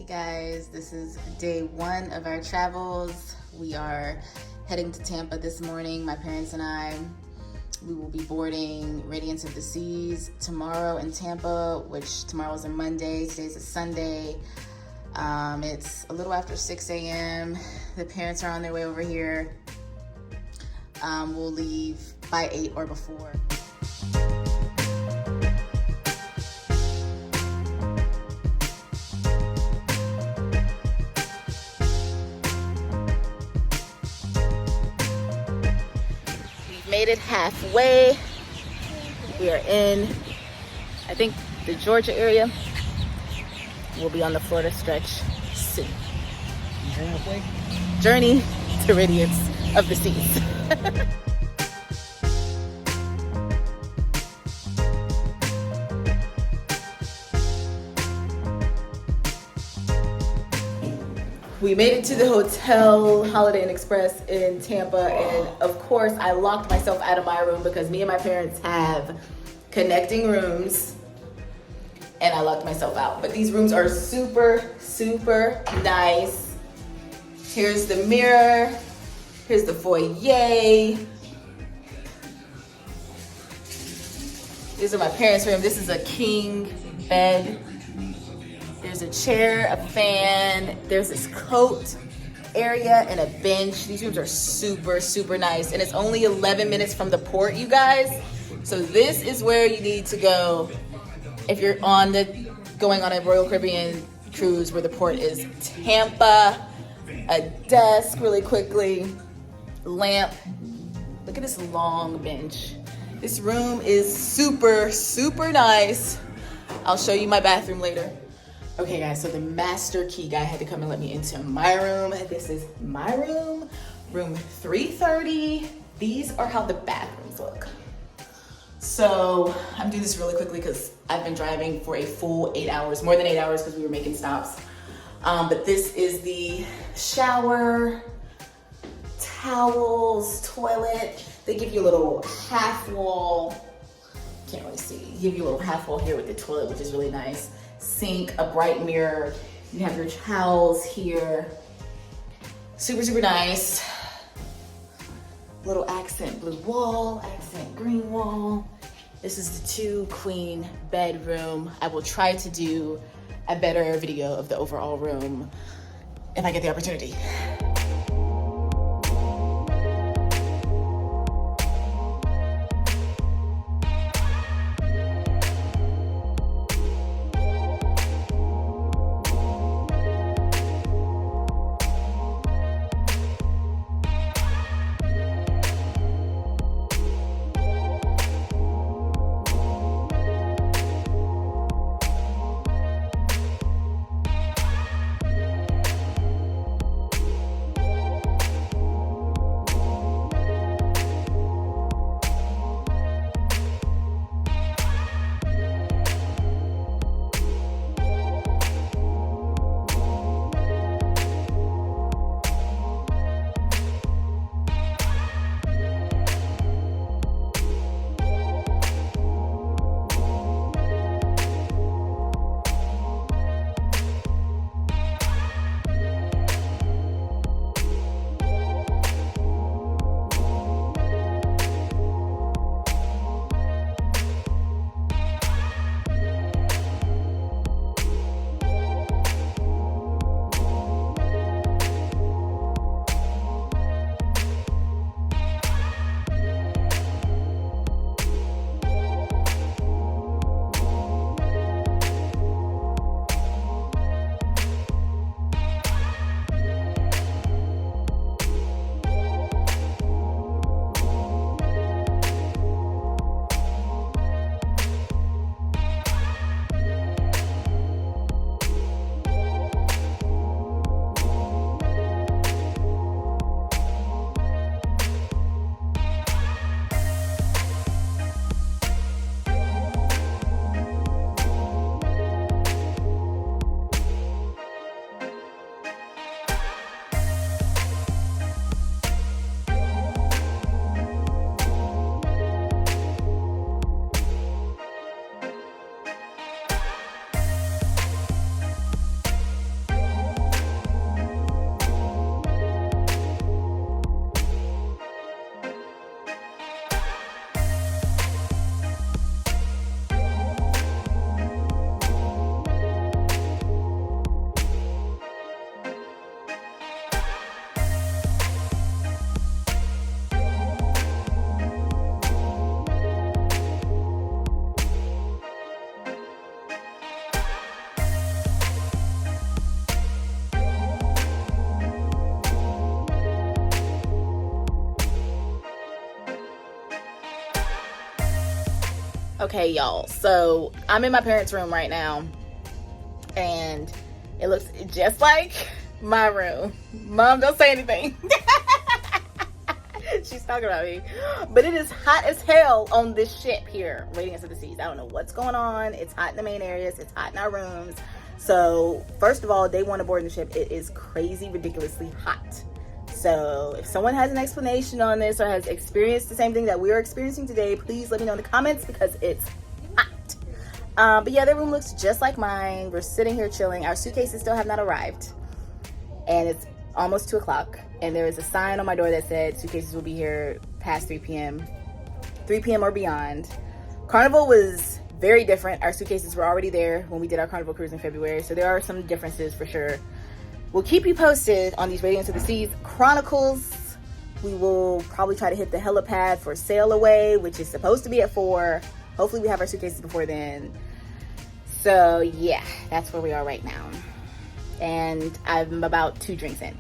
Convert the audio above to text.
Guys, this is day one of our travels. We are heading to Tampa this morning, my parents and I. We will be boarding Radiance of the Seas tomorrow in Tampa, which tomorrow is a Monday, today's a Sunday. It's a little after 6 a.m. The parents are on their way over here. We'll leave by 8 or before. Made it halfway. We are in, I think, the Georgia area. We'll be on the Florida stretch soon. Halfway? Journey to Radiance of the Seas. We made it to the hotel, Holiday Inn Express in Tampa, and of course I locked myself out of my room because me and my parents have connecting rooms, and I locked myself out. But these rooms are super, super nice. Here's the mirror, here's the foyer. These are my parents' room. This is a king bed. There's a chair, a fan, there's this coat area and a bench. These rooms are super, super nice. And it's only 11 minutes from the port, you guys. So this is where you need to go if you're going on a Royal Caribbean cruise where the port is. Tampa, a desk really quickly, lamp. Look at this long bench. This room is super, super nice. I'll show you my bathroom later. Okay guys, so the master key guy had to come and let me into my room. This is my room, room 330. These are how the bathrooms look. So I'm doing this really quickly because I've been driving for a full 8 hours, more than 8 hours because we were making stops. But this is the shower, towels, toilet. They give you a little half wall. Can't really see. Give you a little half wall here with the toilet, which is really nice. Sink, a bright mirror. You have your towels here. Super, super nice. Little accent blue wall, accent green wall. This is the 2-queen bedroom. I will try to do a better video of the overall room if I get the opportunity. Okay, y'all. So I'm in my parents' room right now, and it looks just like my room. Mom, don't say anything. She's talking about me. But it is hot as hell on this ship here, Radiance of the Seas. I don't know what's going on. It's hot in the main areas. It's hot in our rooms. So first of all, day one aboard the ship, it is crazy, ridiculously hot. So if someone has an explanation on this or has experienced the same thing that we're experiencing today, please let me know in the comments because it's hot. But yeah, their room looks just like mine. We're sitting here chilling. Our suitcases still have not arrived. And it's almost 2 o'clock. And there is a sign on my door that said suitcases will be here past 3 p.m. 3 p.m. or beyond. Carnival was very different. Our suitcases were already there when we did our Carnival cruise in February. So there are some differences for sure. We'll keep you posted on these Radiance of the Seas Chronicles. We will probably try to hit the helipad for sail away, which is supposed to be at 4. Hopefully we have our suitcases before then. So yeah, that's where we are right now. And I'm about 2 drinks in.